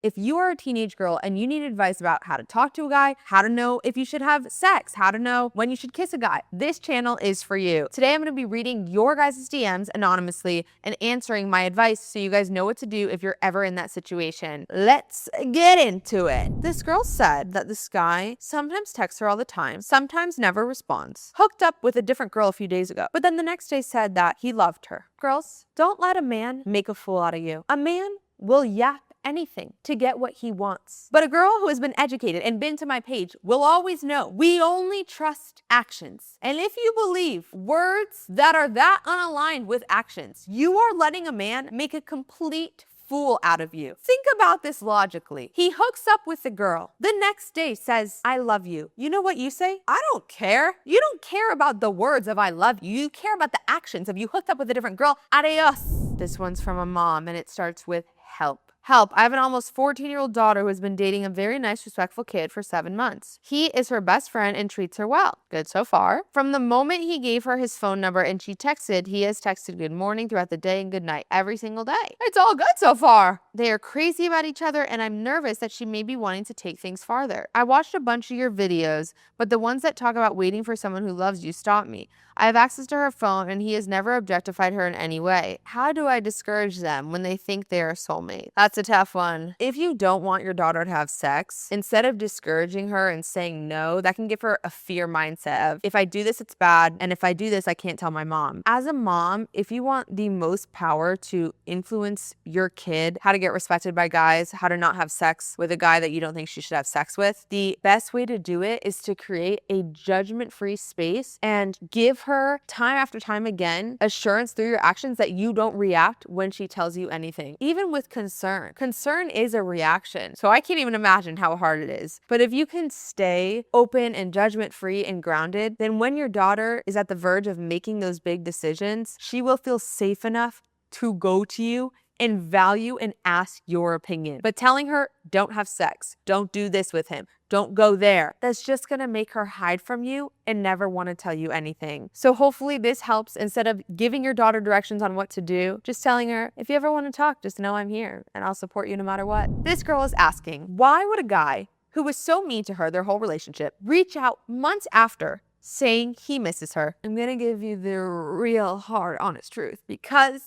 If you are a teenage girl and you need advice about how to talk to a guy, how to know if you should have sex, how to know when you should kiss a guy, this channel is for you. Today I'm going to be reading your guys' DMs anonymously and answering my advice so you guys know what to do if you're ever in that situation. Let's get into it. This girl said that this guy sometimes texts her all the time, sometimes never responds, hooked up with a different girl a few days ago, but then the next day said that he loved her. Girls, don't let a man make a fool out of you. A man will yap anything to get what he wants. But a girl who has been educated and been to my page will always know we only trust actions. And if you believe words that are that unaligned with actions, you are letting a man make a complete fool out of you. Think about this logically. He hooks up with the girl. The next day says, I love you. You know what you say? I don't care. You don't care about the words of I love you. You care about the actions of you hooked up with a different girl. Adios. This one's from a mom and it starts with help. Help, I have an almost 14-year-old daughter who has been dating a very nice, respectful kid for 7 months. He is her best friend and treats her well. Good so far. From the moment he gave her his phone number and she texted, he has texted good morning throughout the day and good night every single day. It's all good so far. They are crazy about each other and I'm nervous that she may be wanting to take things farther. I watched a bunch of your videos, but the ones that talk about waiting for someone who loves you stopped me. I have access to her phone and he has never objectified her in any way. How do I discourage them when they think they are a soulmate? That's a tough one. If you don't want your daughter to have sex, instead of discouraging her and saying no, that can give her a fear mindset of, if I do this, it's bad. And if I do this, I can't tell my mom. As a mom, if you want the most power to influence your kid, how to get respected by guys, how to not have sex with a guy that you don't think she should have sex with, the best way to do it is to create a judgment-free space and give her time after time again assurance through your actions that you don't react when she tells you anything. Even with concern. Concern is a reaction. So I can't even imagine how hard it is. But if you can stay open and judgment-free and grounded, then when your daughter is at the verge of making those big decisions, she will feel safe enough to go to you and value and ask your opinion. But telling her, don't have sex, don't do this with him, don't go there, that's just gonna make her hide from you and never wanna tell you anything. So hopefully this helps. Instead of giving your daughter directions on what to do, just telling her, if you ever wanna talk, just know I'm here and I'll support you no matter what. This girl is asking, why would a guy who was so mean to her their whole relationship reach out months after saying he misses her? I'm gonna give you the real hard, honest truth, because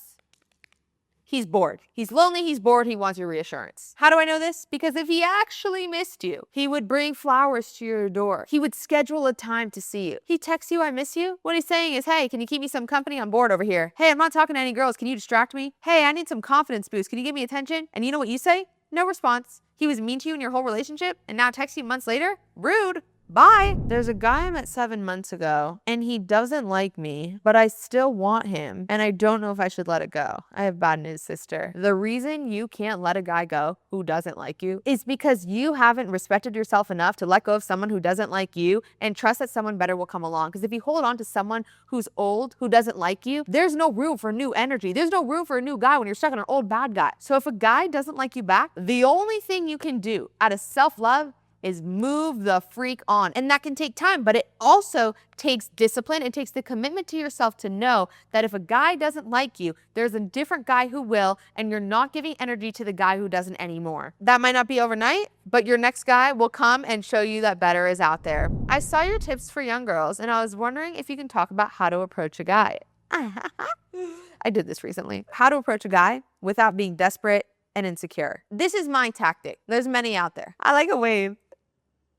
he's bored. He's lonely, he's bored, he wants your reassurance. How do I know this? Because if he actually missed you, he would bring flowers to your door. He would schedule a time to see you. He texts you, I miss you. What he's saying is, hey, can you keep me some company? I'm bored over here. Hey, I'm not talking to any girls. Can you distract me? Hey, I need some confidence boost. Can you give me attention? And you know what you say? No response. He was mean to you in your whole relationship and now texts you months later? Rude. Bye. There's a guy I met 7 months ago and he doesn't like me, but I still want him and I don't know if I should let it go. I have bad news, sister. The reason you can't let a guy go who doesn't like you is because you haven't respected yourself enough to let go of someone who doesn't like you and trust that someone better will come along. Because if you hold on to someone who's old, who doesn't like you, there's no room for new energy. There's no room for a new guy when you're stuck on an old bad guy. So if a guy doesn't like you back, the only thing you can do out of self-love is move the freak on. And that can take time, but it also takes discipline. It takes the commitment to yourself to know that if a guy doesn't like you, there's a different guy who will, and you're not giving energy to the guy who doesn't anymore. That might not be overnight, but your next guy will come and show you that better is out there. I saw your tips for young girls, and I was wondering if you can talk about how to approach a guy. I did this recently. How to approach a guy without being desperate and insecure. This is my tactic. There's many out there. I like a wave.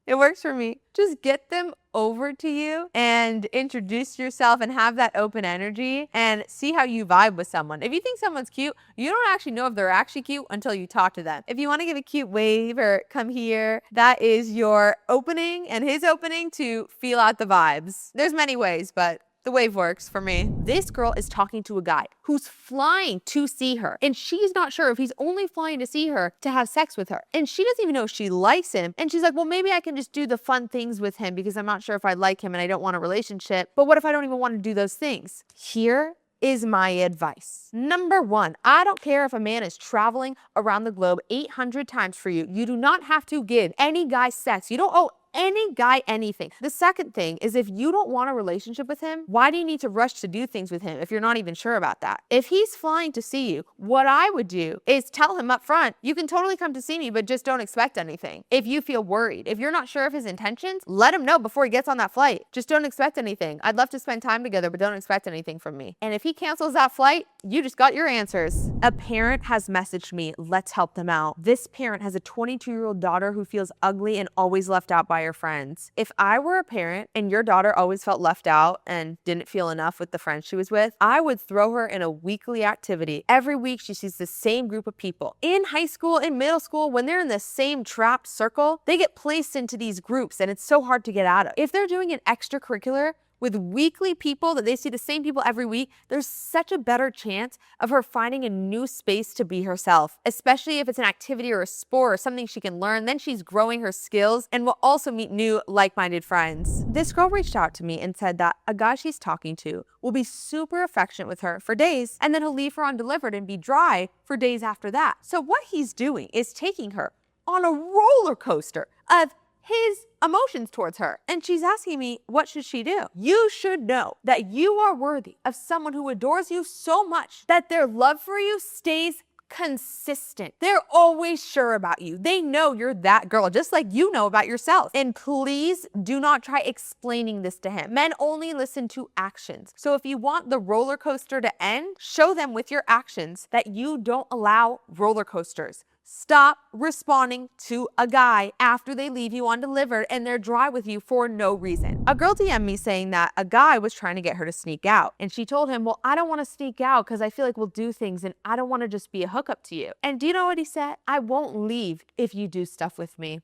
It works for me. Just get them over to you and introduce yourself and have that open energy and see how you vibe with someone. If you think someone's cute, you don't actually know if they're actually cute until you talk to them. If you want to give a cute wave or come here, that is your opening and his opening to feel out the vibes. There's many ways, but the wave works for me. This girl is talking to a guy who's flying to see her. And she's not sure if he's only flying to see her to have sex with her. And she doesn't even know if she likes him. And she's like, well, maybe I can just do the fun things with him because I'm not sure if I like him and I don't want a relationship. But what if I don't even want to do those things? Here is my advice. Number 1, I don't care if a man is traveling around the globe 800 times for you. You do not have to give any guy sex. You don't owe any guy anything. The second thing is, if you don't want a relationship with him, why do you need to rush to do things with him if you're not even sure about that? If he's flying to see you, what I would do is tell him up front, you can totally come to see me, but just don't expect anything. If you feel worried, if you're not sure of his intentions, let him know before he gets on that flight. Just don't expect anything. I'd love to spend time together, but don't expect anything from me. And if he cancels that flight, you just got your answers. A parent has messaged me, let's help them out. This parent has a 22-year-old daughter who feels ugly and always left out by her friends. If I were a parent and your daughter always felt left out and didn't feel enough with the friends she was with, I would throw her in a weekly activity. Every week she sees the same group of people. In high school, in middle school, when they're in the same trapped circle, they get placed into these groups and it's so hard to get out of. If they're doing an extracurricular with weekly people that they see the same people every week, there's such a better chance of her finding a new space to be herself, especially if it's an activity or a sport or something she can learn. Then she's growing her skills and will also meet new like-minded friends. This girl reached out to me and said that a guy she's talking to will be super affectionate with her for days and then he'll leave her undelivered and be dry for days after that. So what he's doing is taking her on a roller coaster of his emotions towards her. And she's asking me, what should she do? You should know that you are worthy of someone who adores you so much that their love for you stays consistent. They're always sure about you. They know you're that girl, just like you know about yourself. And please do not try explaining this to him. Men only listen to actions. So if you want the roller coaster to end, show them with your actions that you don't allow roller coasters. Stop responding to a guy after they leave you undelivered and they're dry with you for no reason. A girl DM'd me saying that a guy was trying to get her to sneak out. And she told him, well, I don't want to sneak out because I feel like we'll do things and I don't want to just be a hookup to you. And do you know what he said? I won't leave if you do stuff with me.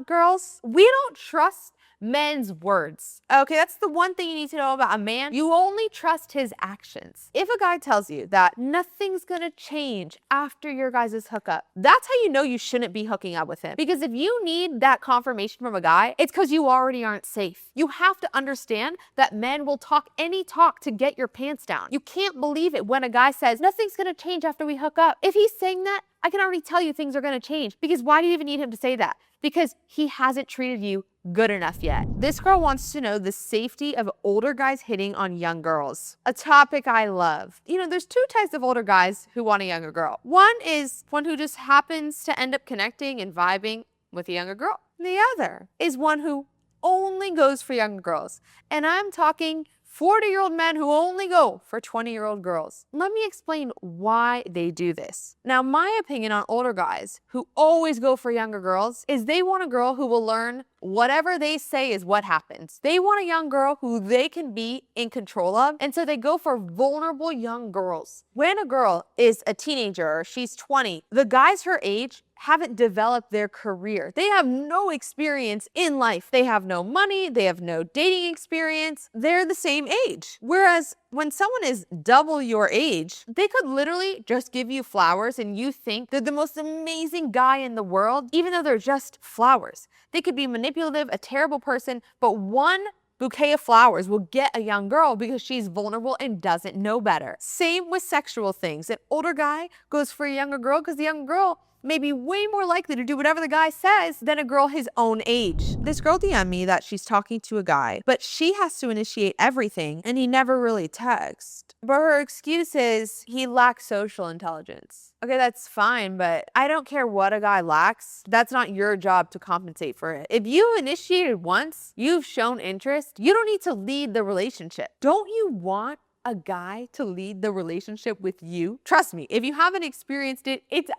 Girls, we don't trust men's words. Okay, that's the one thing you need to know about a man. You only trust his actions. If a guy tells you that nothing's gonna change after your guys' hookup, that's how you know you shouldn't be hooking up with him. Because if you need that confirmation from a guy, it's because you already aren't safe. You have to understand that men will talk any talk to get your pants down. You can't believe it when a guy says, nothing's gonna change after we hook up. If he's saying that, I can already tell you things are gonna change. Because why do you even need him to say that? Because he hasn't treated you good enough yet. This girl wants to know the safety of older guys hitting on young girls. A topic I love. You know, there's two types of older guys who want a younger girl. One is one who just happens to end up connecting and vibing with a younger girl. The other is one who only goes for younger girls. And I'm talking 40-year-old men who only go for 20-year-old girls. Let me explain why they do this. Now, my opinion on older guys who always go for younger girls is they want a girl who will learn whatever they say is what happens. They want a young girl who they can be in control of, and so they go for vulnerable young girls. When a girl is a teenager or she's 20, the guys her age haven't developed their career. They have no experience in life. They have no money. They have no dating experience. They're the same age. Whereas when someone is double your age, they could literally just give you flowers and you think they're the most amazing guy in the world, even though they're just flowers. They could be manipulative, a terrible person, but one bouquet of flowers will get a young girl because she's vulnerable and doesn't know better. Same with sexual things. An older guy goes for a younger girl because the younger girl may be way more likely to do whatever the guy says than a girl his own age. This girl DM'd me that she's talking to a guy, but she has to initiate everything and he never really texts. But her excuse is he lacks social intelligence. Okay, that's fine, but I don't care what a guy lacks. That's not your job to compensate for it. If you initiated once, you've shown interest, you don't need to lead the relationship. Don't you want a guy to lead the relationship with you? Trust me, if you haven't experienced it, it's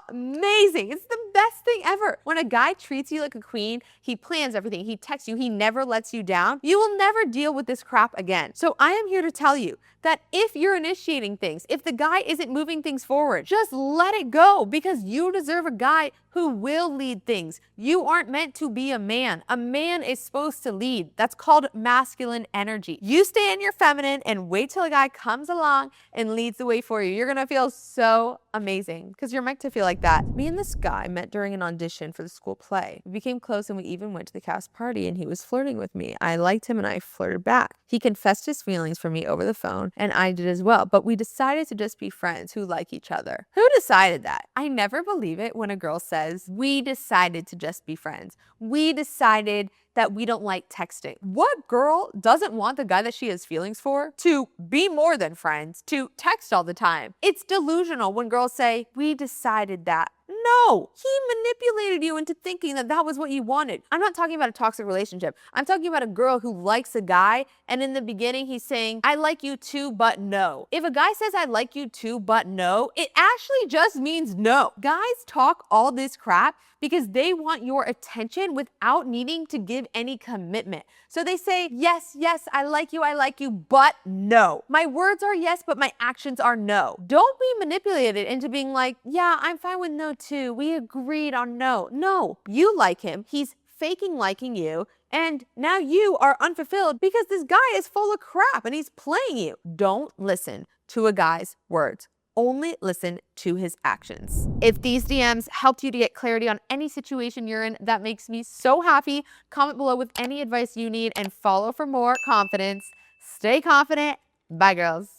amazing. It's the best thing ever. When a guy treats you like a queen, he plans everything, he texts you, he never lets you down, you will never deal with this crap again. So I am here to tell you that if you're initiating things, if the guy isn't moving things forward, just let it go because you deserve a guy who will lead things. You aren't meant to be a man. A man is supposed to lead. That's called masculine energy. You stay in your feminine and wait till a guy comes along and leads the way for you. You're gonna feel so amazing because you're you're meant to feel like that. Me and this guy met during an audition for the school play. We became close and we even went to the cast party and he was flirting with me. I liked him and I flirted back. He confessed his feelings for me over the phone and I did as well, but we decided to just be friends who like each other. Who decided that? I never believe it when a girl says, we decided to just be friends. We decided that we don't like texting. What girl doesn't want the guy that she has feelings for to be more than friends, to text all the time? It's delusional when girls say, we decided that. No, he manipulated you into thinking that that was what you wanted. I'm not talking about a toxic relationship. I'm talking about a girl who likes a guy and in the beginning he's saying, I like you too, but no. If a guy says I like you too, but no, it actually just means no. Guys talk all this crap because they want your attention without needing to give any commitment. So they say, yes, yes, I like you, but no. My words are yes, but my actions are no. Don't be manipulated into being like, yeah, I'm fine with no too. We agreed on no. No, you like him. He's faking liking you. And now you are unfulfilled because this guy is full of crap and he's playing you. Don't listen to a guy's words. Only listen to his actions. If these DMs helped you to get clarity on any situation you're in, that makes me so happy. Comment below with any advice you need and follow for more confidence. Stay confident. Bye, girls.